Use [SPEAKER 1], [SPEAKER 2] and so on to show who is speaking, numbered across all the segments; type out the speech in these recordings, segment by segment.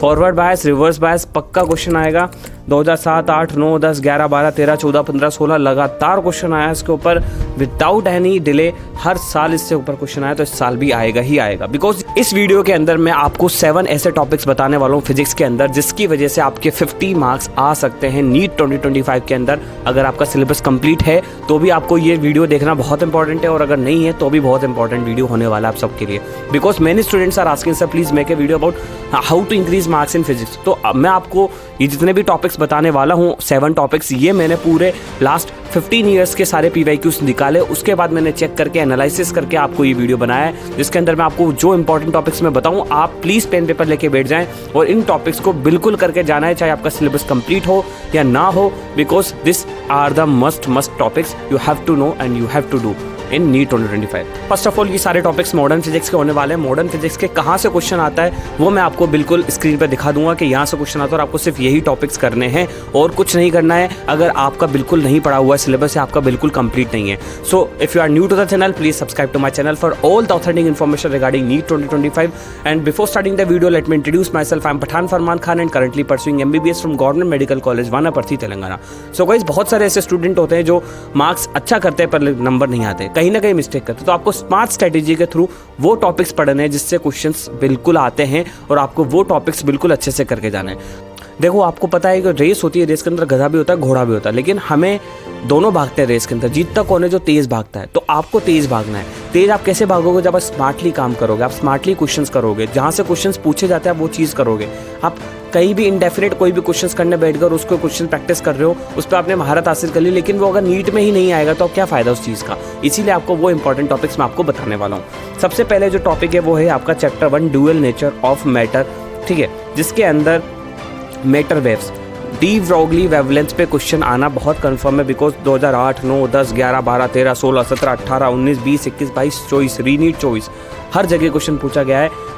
[SPEAKER 1] Forward bias, reverse bias पक्का question आएगा। 2007, 8, 9, 10, 11, 12, 13, 14, 15, 16 लगातार क्वेश्चन आया इसके ऊपर विदाउट एनी डिले। हर साल इससे ऊपर क्वेश्चन आया तो इस साल भी आएगा ही आएगा। बिकॉज इस वीडियो के अंदर मैं आपको 7 ऐसे टॉपिक्स बताने वाला हूँ फिजिक्स के अंदर जिसकी वजह से आपके 50 मार्क्स आ सकते हैं नीट 2025 के अंदर। अगर आपका सिलेबस कंप्लीट है तो भी आपको ये वीडियो देखना बहुत इंपॉर्टेंट है, और अगर नहीं है तो भी बहुत इंपॉर्टेंट वीडियो होने वाला है आप सबके लिए। Because many students are asking sir please make a video about how to increase marks in physics. तो मैं आपको ये जितने भी टॉपिक्स बताने वाला हूँ 7 टॉपिक्स, ये मैंने पूरे लास्ट 15 ईयर्स के सारे PYQs निकाले, उसके बाद मैंने चेक करके एनालिसिस करके आपको ये वीडियो बनाया है जिसके अंदर मैं आपको जो इंपॉर्टेंट टॉपिक्स मैं बताऊं आप प्लीज पेन पेपर लेके बैठ जाएं और इन टॉपिक्स को बिल्कुल करके जाना है, चाहे आपका सिलेबस कंप्लीट हो या ना हो। Because this are the must topics you have to know and you have to do in NEET 2025। First of all ये सारे टॉपिक्स मॉडर्न फिजिक्स के होने वाले हैं। मॉडर्न फिजिक्स के कहाँ से क्वेश्चन आता है वो मैं आपको बिल्कुल स्क्रीन पर दिखा दूंगा कि यहाँ से क्वेश्चन आता है और आपको सिर्फ यही टॉपिक्स करने हैं और कुछ नहीं करना है। अगर आपका बिल्कुल नहीं पढ़ा हुआ है सिलेबस या आपका बिल्कुल कंप्लीट नहीं है, so if you are new to the channel please subscribe to my channel for all the authentic information regarding NEET 2025। And before starting the video let me introduce myself. I am Pathan Farman Khan and currently pursuing MBBS from government medical college Wanaparthy Telangana. So guys बहुत सारे ऐसे student होते हैं जो marks अच्छा करते हैं पर नंबर नहीं आते, कहीं ना कहीं मिस्टेक करते। तो आपको स्मार्ट स्ट्रेटेजी के थ्रू वो टॉपिक्स पढ़ने हैं जिससे क्वेश्चंस बिल्कुल आते हैं और आपको वो टॉपिक्स बिल्कुल अच्छे से करके जाना है। देखो आपको पता है कि रेस होती है, रेस के अंदर गधा भी होता है घोड़ा भी होता है, लेकिन हमें दोनों भागते हैं रेस के अंदर। जीतता कौन है? जो तेज भागता है। तो आपको तेज भागना है। तेज आप कैसे भागोगे? जब आप स्मार्टली काम करोगे, आप स्मार्टली क्वेश्चंस करोगे, जहां से क्वेश्चंस पूछे जाते हैं वो चीज़ करोगे। आप कहीं भी इंडेफिनेट कोई भी क्वेश्चंस करने बैठकर उसको क्वेश्चन प्रैक्टिस कर रहे हो, उस पर आपने महारत हासिल कर ली, लेकिन वो अगर नीट में ही नहीं आएगा तो क्या फ़ायदा उस चीज़ का। इसीलिए आपको वो इंपॉर्टेंट टॉपिक्स मैं आपको बताने वाला हूँ। सबसे पहले जो टॉपिक है वो है आपका chapter 1 dual nature of matter, ठीक है, जिसके अंदर matter waves de Broglie wavelength पे क्वेश्चन आना बहुत कंफर्म है। बिकॉज 2008, 9, 10, 11, 12, 13, 16, 17, 18, 19, 20, 21, 22, 24 रीनीट 24 हर जगह क्वेश्चन पूछा गया है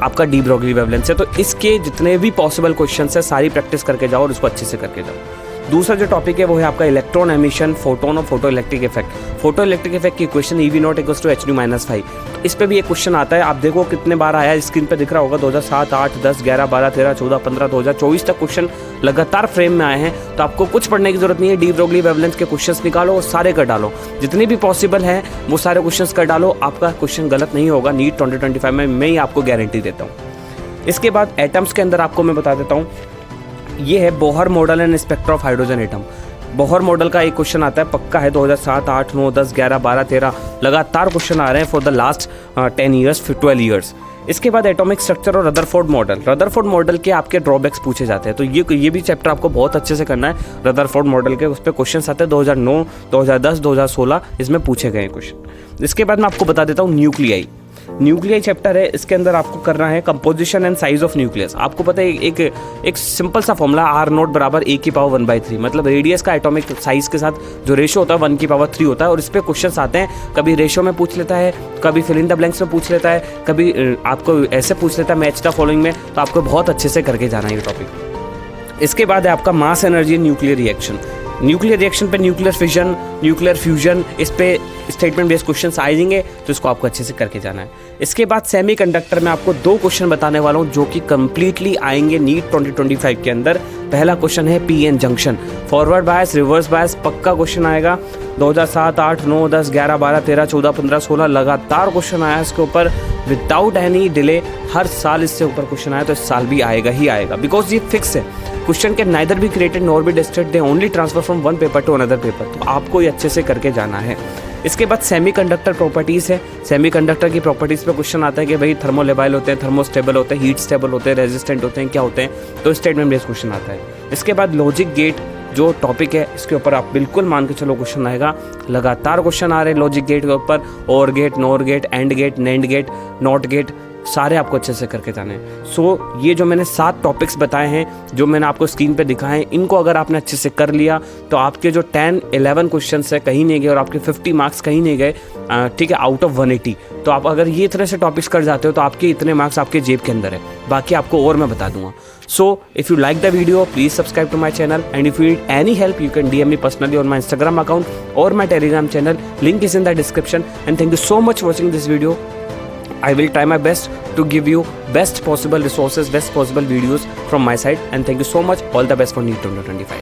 [SPEAKER 1] आपका डी ब्रोगली वेवलेंथ से। तो इसके जितने भी पॉसिबल क्वेश्चन है सारी प्रैक्टिस करके जाओ और उसको अच्छे से करके जाओ। दूसरा जो टॉपिक है वो है आपका इलेक्ट्रॉन एमिशन, फोटोन और photo electric effect. Photo electric effect की क्वेश्चन EV0 = hν-5। इस पे भी एक क्वेश्चन आता है, आप देखो कितने बार आया है, स्क्रीन पे दिख रहा होगा। 2007, 8, 10, 11, 12, 13, 14, 15, 2024 तक क्वेश्चन लगातार फ्रेम में आए हैं। तो आपको कुछ पढ़ने की जरूरत नहीं है, डी ब्रोगली वेवलेंथ के क्वेश्चंस निकालो और सारे कर डालो, जितने भी पॉसिबल हैं वो सारे क्वेश्चंस कर डालो। आपका क्वेश्चन गलत नहीं होगा नीट 2025 में, मैं ही आपको गारंटी देता हूँ। इसके बाद एटम्स के अंदर आपको मैं बता देता हूँ, ये है Bohr model and spectra of hydrogen atom. Bohr model का एक क्वेश्चन आता है, पक्का है। 2007, 8, 9, 10, 11, 12, 13 लगातार क्वेश्चन आ रहे हैं for the last 10 years, 12 years. इसके बाद एटॉमिक स्ट्रक्चर और रदरफोर्ड मॉडल। रदरफोर्ड मॉडल के आपके ड्रॉबैक्स पूछे जाते हैं, तो ये भी चैप्टर आपको बहुत अच्छे से करना है। रदरफोर्ड मॉडल के उस पर क्वेश्चन आते हैं 2009, 2010, 2016 इसमें पूछे गए क्वेश्चन। इसके बाद मैं आपको बता देता हूँ न्यूक्लियाई चैप्टर है। इसके अंदर आपको करना है composition and size of nucleus. आपको पता है एक सिंपल सा फॉर्मूला R0 = A⁻1/3, मतलब रेडियस का एटॉमिक साइज के साथ जो रेशो होता है 1⁻3 होता है। और इस पे क्वेश्चंस आते हैं, कभी रेशो में पूछ लेता है, कभी फिल इन द ब्लैंक्स में पूछ लेता है, कभी आपको ऐसे पूछ लेता है मैच द फॉलोइंग में। तो आपको बहुत अच्छे से करके जाना है ये टॉपिक। इसके बाद है आपका mass energy nuclear reaction. Nuclear reaction पे न्यूक्लियर फिजन, न्यूक्लियर फ्यूजन, इस पे स्टेटमेंट बेस्ड क्वेश्चंस आएंगे, तो इसको आपको अच्छे से करके जाना है। इसके बाद सेमीकंडक्टर में आपको 2 क्वेश्चन बताने वाला हूँ जो कि कंप्लीटली आएंगे नीट 2025 के अंदर। पहला क्वेश्चन है PN junction, forward bias, reverse bias पक्का क्वेश्चन आएगा। 2007, 8, 9, 10, 11, 12, 13, 14, 15, 16 लगातार क्वेश्चन आया इसके ऊपर विदाउट एनी डिले। हर साल इससे ऊपर क्वेश्चन आया तो इस साल भी आएगा ही आएगा। बिकॉज ये फिक्स है, क्वेश्चन के neither be created nor be distract, they only transfer from one paper two another paper. तो आपको ये अच्छे से करके जाना है। इसके बाद सेमीकंडक्टर प्रॉपर्टीज़ है। सेमीकंडक्टर की प्रॉपर्टीज़ पे क्वेश्चन आता है कि भाई थर्मोलेबाइल होते हैं, थर्मोस्टेबल होते हैं, हीट स्टेबल होते हैं, रेजिस्टेंट होते हैं, क्या होते हैं, तो स्टेटमेंट बेस्ड क्वेश्चन आता है। इसके बाद लॉजिक गेट जो टॉपिक है इसके ऊपर आप बिल्कुल मान के चलो क्वेश्चन आएगा। लगातार क्वेश्चन आ रहे हैं लॉजिक गेट के ऊपर, or gate, nor gate, and gate, nand gate, not gate, सारे आपको अच्छे से करके जाने हैं। सो ये जो मैंने 7 टॉपिक्स बताए हैं, जो मैंने आपको स्क्रीन पे दिखाए हैं, इनको अगर आपने अच्छे से कर लिया तो आपके जो 10-11 क्वेश्चन है कहीं नहीं गए और आपके 50 मार्क्स कहीं नहीं गए, ठीक है, आउट ऑफ 180। तो आप अगर ये तरह से टॉपिक्स कर जाते हो तो आपके इतने मार्क्स आपके जेब के अंदर है। बाकी आपको और मैं बता दूंगा। So if you like the video please subscribe to my channel, and if you need any help you can DM me personally on my Instagram account और my Telegram channel, link is in the description. And thank you so much watching this video. I will try my best to give you best possible resources, best possible videos from my side, and thank you so much. All the best for NEET 2025.